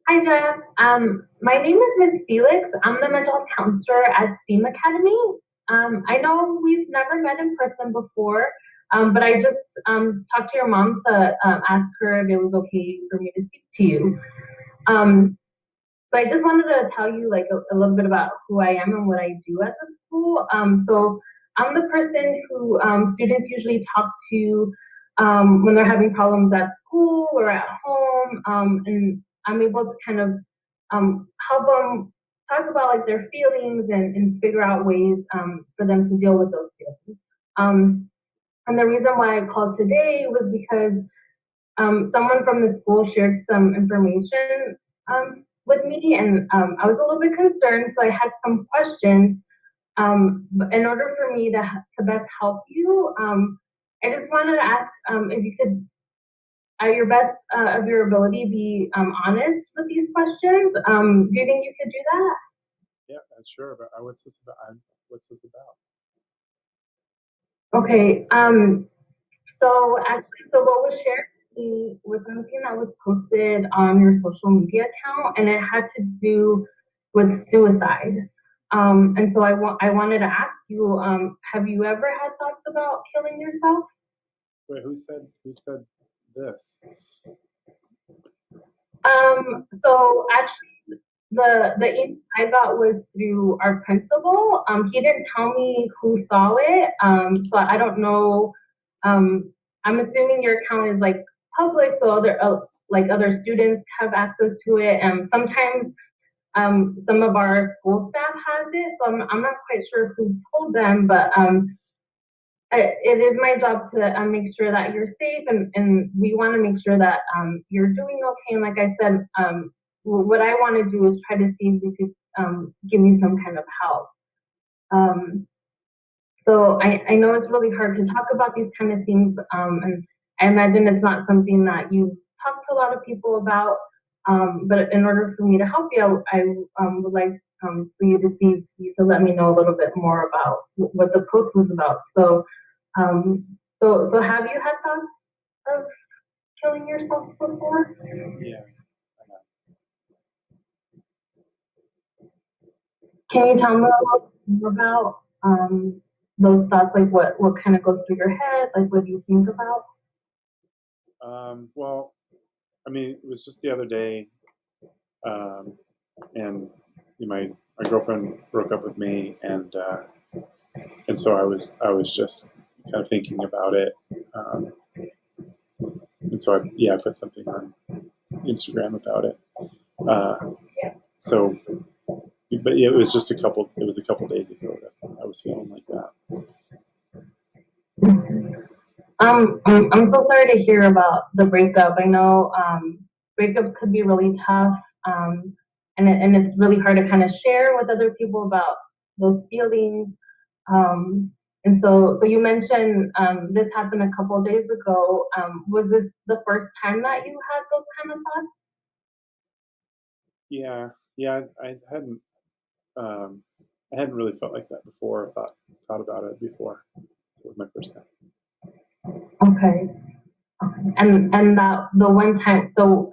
Hi, Jeff. My name is Miss Felix. I'm the mental health counselor at STEAM Academy. I know we've never met in person before, but I just talked to your mom to ask her if it was okay for me to speak to you. Um, so I just wanted to tell you like a little bit about who I am and what I do at the school. So I'm the person who students usually talk to when they're having problems at school or at home, and I'm able to kind of help them talk about like their feelings and figure out ways for them to deal with those feelings. And the reason why I called today was because someone from the school shared some information with me, and I was a little bit concerned, so I had some questions. In order for me to best help you, I just wanted to ask if you could, at your best of your ability, be honest with these questions. Do you think you could do that? Yeah, sure. But what's this about? What's this about? Okay. So what was shared with me was something that was posted on your social media account, and it had to do with suicide. And so I wanted to ask you, have you ever had thoughts about killing yourself? Wait, who said this? So actually, the email I got was through our principal. He didn't tell me who saw it, so I don't know. I'm assuming your account is like public, so other students have access to it. And sometimes some of our school staff has it, so I'm not quite sure who told them, but it is my job to make sure that you're safe, and we want to make sure that you're doing okay. And like I said, what I want to do is try to see if we could give you some kind of help. Um, so I know it's really hard to talk about these kind of things, and I imagine it's not something that you talk to a lot of people about. But in order for me to help you, I would like for you to see if you could let me know a little bit more about what the post was about. Um, so have you had thoughts of killing yourself before? Yeah. Can you tell me a little more about those thoughts? Like what kind of goes through your head? Like what do you think about? Well, I mean, it was just the other day, um, and my girlfriend broke up with me, and so I was just kind of thinking about it, and so I put something on Instagram about it. Uh, so, but yeah, it was a couple days ago that I was feeling like that. I'm so sorry to hear about the breakup. I know breakups could be really tough, and it's really hard to kind of share with other people about those feelings. Um, and so you mentioned this happened a couple of days ago. Was this the first time that you had those kind of thoughts? Yeah, yeah, um, I hadn't really felt like that before. Thought about it before. So it was my first time. Okay. Okay. And that the one time, so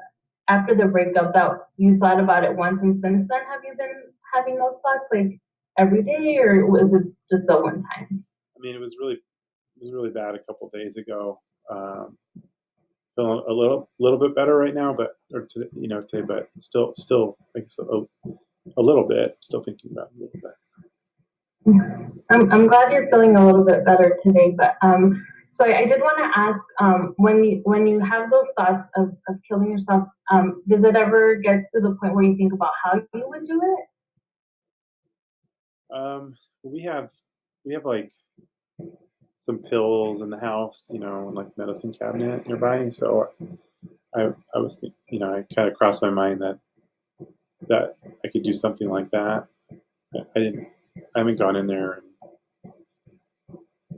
after the breakup, that you thought about it once, and since then, have you been having those thoughts like every day, or was it just the one time? I mean, it was really bad a couple of days ago. Feeling a little bit better right now, but or today, today, but still like a little bit. Still thinking about it a little bit. I'm glad you're feeling a little bit better today, but so I did want to ask, when you have those thoughts of killing yourself, does it ever get to the point where you think about how you would do it? We have like some pills in the house, and like medicine cabinet nearby. So I was I kind of crossed my mind that I could do something like that. I didn't. I haven't gone in there and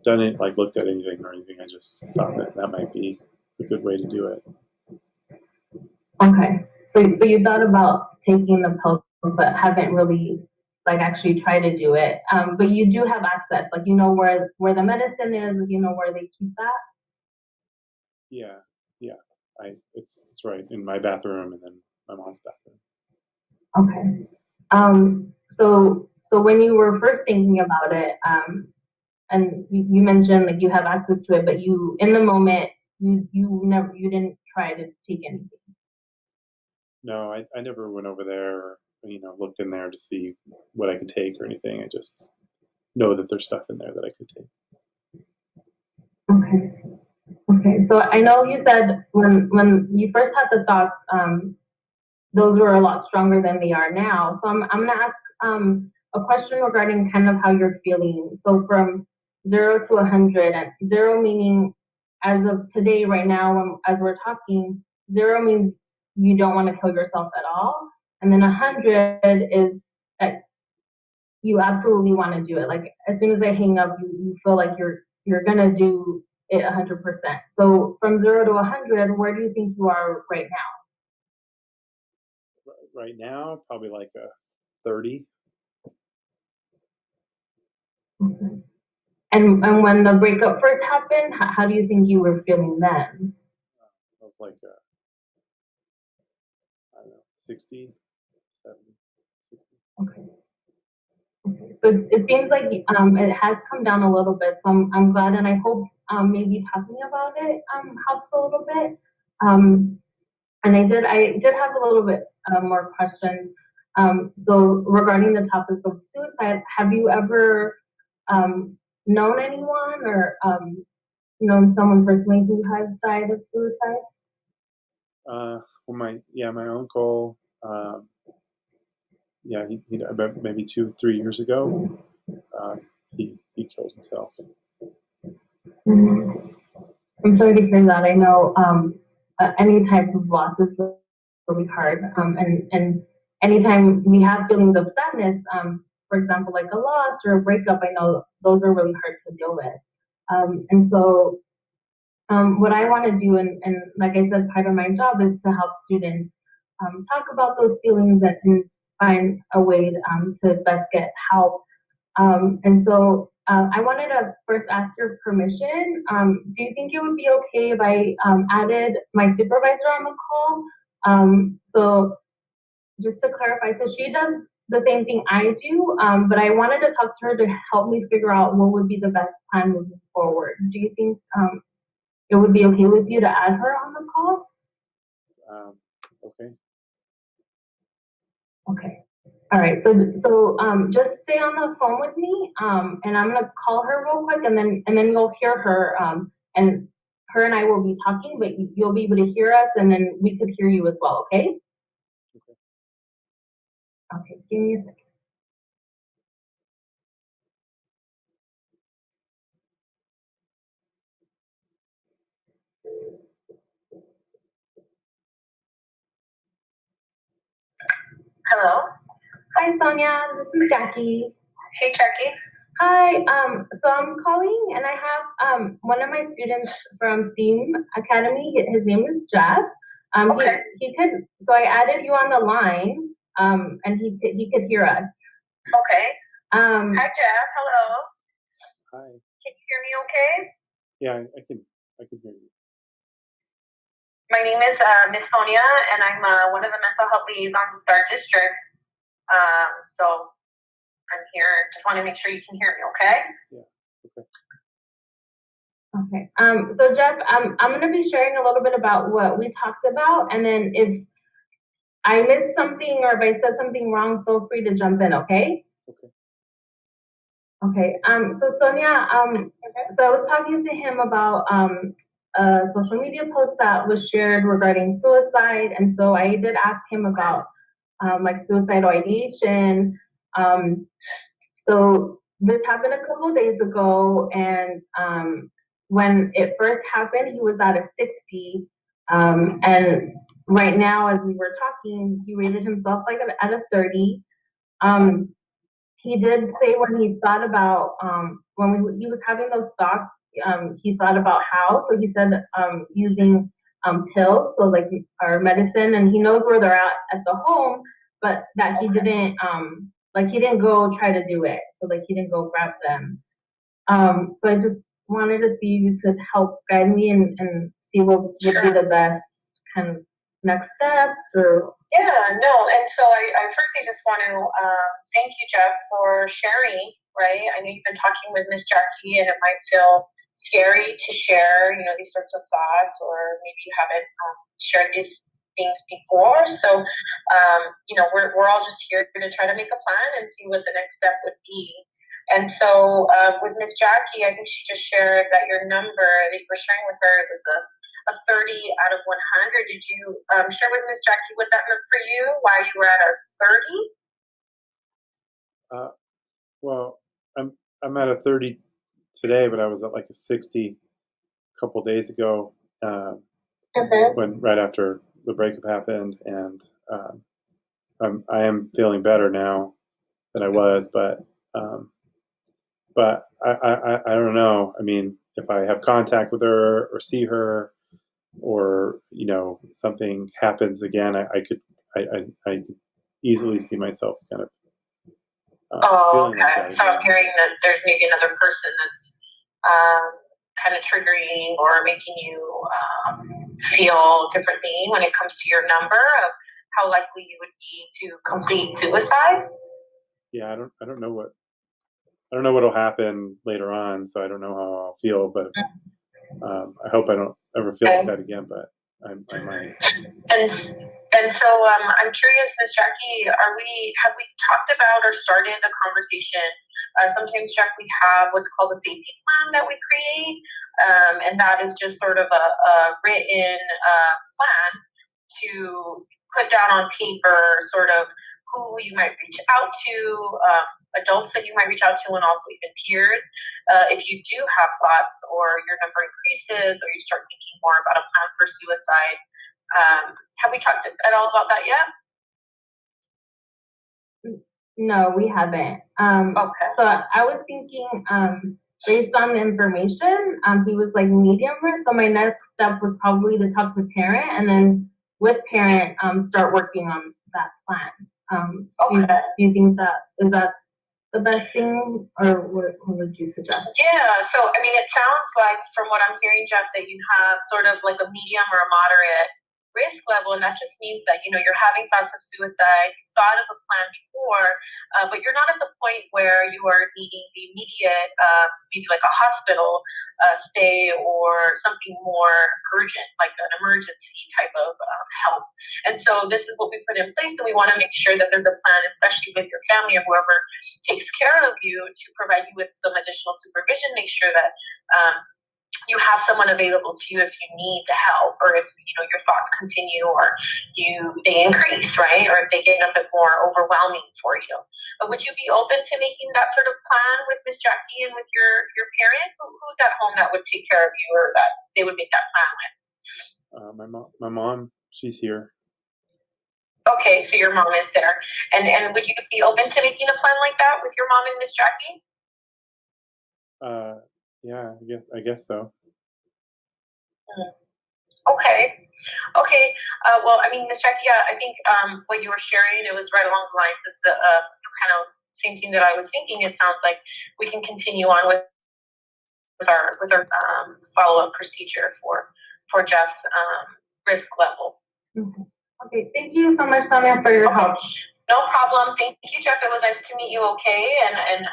done it, like looked at anything or anything. I just thought that that might be a good way to do it. Okay, so you thought about taking the pills, but haven't really like actually tried to do it. But you do have access, like you know where the medicine is, you know where they keep that. Yeah, yeah. It's right in my bathroom, and then my mom's bathroom. Okay. So when you were first thinking about it, and you mentioned like you have access to it, but you in the moment you didn't try to take anything. No, I never went over there or looked in there to see what I could take or anything. I just know that there's stuff in there that I could take. Okay. Okay. So I know you said when you first had the thoughts, those were a lot stronger than they are now. So I'm gonna ask a question regarding kind of how you're feeling. So from 0 to 100, and 0 meaning as of today, right now, as we're talking, 0 means you don't want to kill yourself at all, and then 100 is that you absolutely want to do it. Like as soon as I hang up, you feel like you're gonna do it 100%. So from 0 to 100, where do you think you are right Right now, probably like a 30. now? And when the breakup first happened, how do you think you were feeling then? I was like, I don't know, 60, 70, 60. Okay. Okay. So it seems like it has come down a little bit. So I'm glad, and I hope maybe talking about it helps a little bit. Um, and I did have a little bit more questions. So regarding the topic of suicide, have you ever known anyone or known someone personally who has died of suicide? Well, my uncle, yeah, he about maybe 2, 3 years ago, uh, he killed himself. Mhm. I'm sorry to hear that. I know any type of loss is really hard, and anytime we have feelings of sadness, for example, like a loss or a breakup, I know those are really hard to deal with. And so, what I want to do, and like I said, part of my job is to help students talk about those feelings and find a way to best get help. And so I wanted to first ask your permission. Do you think it would be okay if I added my supervisor on the call? So just to clarify, so she does the same thing I do, but I wanted to talk to her to help me figure out what would be the best plan moving forward. Do you think it would be okay with you to add her on the call? Okay. Okay. All right. So just stay on the phone with me, and I'm gonna call her real quick, and then you'll hear her, and her and I will be talking, but you'll be able to hear us, and then we could hear you as well. Okay. Okay. Okay. Give me a second. Hello. Hi, Sonia. This is Jackie. Hey, Jackie. Hi. So I'm calling, and I have one of my students from STEAM Academy. His name is Jeff. Okay. He could. So I added you on the line. And he could hear us. Okay. Hi, Jeff. Hello. Hi. Can you hear me? Okay. Yeah, I can hear you. My name is Miss Sonia, and I'm one of the mental health liaisons with our district. So I'm here. Just want to make sure you can hear me, okay? Yeah. Okay. Okay. So Jeff, I'm going to be sharing a little bit about what we talked about, and then if I missed something or if I said something wrong, feel free to jump in, okay? Okay. Okay. So Sonia, so I was talking to him about a social media post that was shared regarding suicide, and so I did ask him about like suicidal ideation. Um, So this happened a couple of days ago, and when it first happened, he was at a 60, and right now, as we were talking, he rated himself like at a 30. Um, he did say when he thought about he was having those thoughts, he thought about how. So he said using pills, so like our medicine, and he knows where they're at the home, but that he didn't like he didn't go try to do it. So like he didn't go grab them. So I just wanted to see if you could help guide me and see what would be the best kind of next steps or? Yeah, no, and so I firstly just want to thank you, Jeff, for sharing. Right, I know you've been talking with Miss Jackie, and it might feel scary to share, these sorts of thoughts, or maybe you haven't shared these things before. So, we're all just here to try to make a plan and see what the next step would be. And so, with Miss Jackie, I think she just shared that your number that you were sharing with her was a 30 out of 100. Did you share with Miss Jackie what that meant for you? Why you were at a 30? Well, I'm at a 30 today, but I was at like a 60 a couple days ago when right after the breakup happened, and I am feeling better now than I was, but I don't know. I mean, if I have contact with her or see her, or something happens again, I could easily see myself kind of feeling like that. So I'm hearing that there's maybe another person that's kind of triggering or making you feel differently when it comes to your number of how likely you would be to complete suicide. Yeah, I don't know what'll happen later on, so I don't know how I'll feel, but I hope I don't ever feel like that again, but I might. And so I'm curious, Miss Jackie, have we talked about or started the conversation? Sometimes, Jeff, we have what's called a safety plan that we create, and that is just sort of a written plan to put down on paper, sort of who you might reach out to, adults that you might reach out to, and also even peers. If you do have thoughts or your number increases or you start thinking more about a plan for suicide, have we talked at all about that yet? No, we haven't. Okay. So I was thinking, based on the information, he was like medium risk. So my next step was probably to talk to parent, and then with parent, start working on that plan. Okay. Do you think is that the best thing, or what would you suggest? Yeah, so I mean, it sounds like from what I'm hearing, Jeff, that you have sort of like a medium or a moderate risk level, and that just means that you're having thoughts of suicide. You thought of a plan before, but you're not at the point where you are needing the immediate, maybe like a hospital stay or something more urgent, like an emergency type of help. And so this is what we put in place, and we want to make sure that there's a plan, especially with your family or whoever takes care of you, to provide you with some additional supervision. Make sure that you have someone available to you if you need the help, or if your thoughts continue, or they increase, right, or if they get a bit more overwhelming for you. But would you be open to making that sort of plan with Miss Jackie and with your parent? Who's at home that would take care of you, or that they would make that plan with? My mom, she's here. Okay, so your mom is there, and would you be open to making a plan like that with your mom and Miss Jackie? Yeah, I guess so. Okay. Well, I mean, Miss Jackie, yeah, I think what you were sharing, it was right along the lines. It's the kind of same thing that I was thinking. It sounds like we can continue on with our follow up procedure for Jeff's risk level. Mm-hmm. Okay, thank you so much, Sonia, for your help. No problem. Thank you, Jeff. It was nice to meet you. Okay, and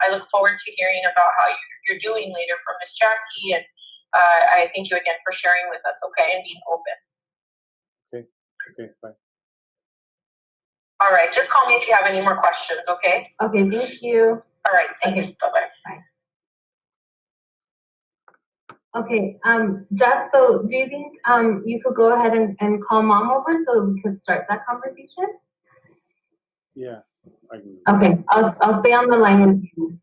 I look forward to hearing about how you're doing later from Miss Jackie, and I thank you again for sharing with us. Okay, and being open. Okay, bye. All right, just call me if you have any more questions. Okay. Okay, thank you. All right, thanks. Okay. Bye-bye. Bye. Okay, Jeff, so do you think you could go ahead and call mom over so we could start that conversation? Yeah, I can. Okay, I'll stay on the line with you.